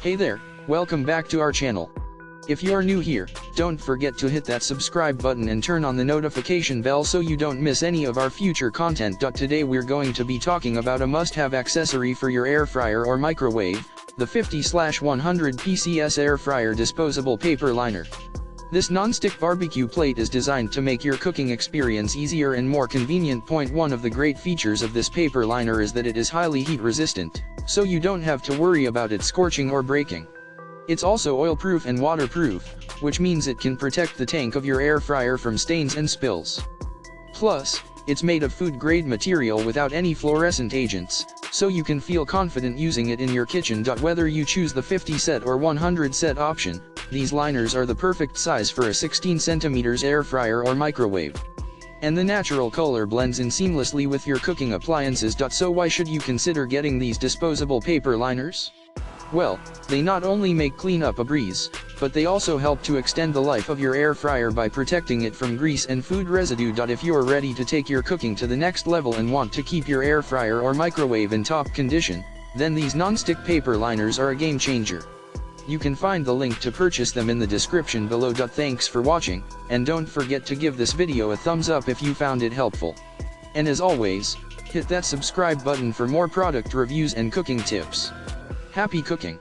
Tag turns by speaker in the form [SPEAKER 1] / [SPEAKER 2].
[SPEAKER 1] Hey there, welcome back to our channel. If you are new here, don't forget to hit that subscribe button and turn on the notification bell so you don't miss any of our future content. Today we're going to be talking about a must-have accessory for your air fryer or microwave, the 50/100 PCS air fryer disposable paper liner. This non-stick barbecue plate is designed to make your cooking experience easier and more convenient. One of the great features of this paper liner is that it is highly heat resistant, so you don't have to worry about it scorching or breaking. It's also oil-proof and waterproof, which means it can protect the tank of your air fryer from stains and spills. Plus, it's made of food-grade material without any fluorescent agents, so you can feel confident using it in your kitchen. Whether you choose the 50 set or 100 set option, these liners are the perfect size for a 16 cm air fryer or microwave. And the natural color blends in seamlessly with your cooking appliances. So why should you consider getting these disposable paper liners? Well, they not only make cleanup a breeze, but they also help to extend the life of your air fryer by protecting it from grease and food residue. If you're ready to take your cooking to the next level and want to keep your air fryer or microwave in top condition, then these non-stick paper liners are a game changer. You can find the link to purchase them in the description below. Thanks for watching, and don't forget to give this video a thumbs up if you found it helpful. And as always, hit that subscribe button for more product reviews and cooking tips. Happy cooking!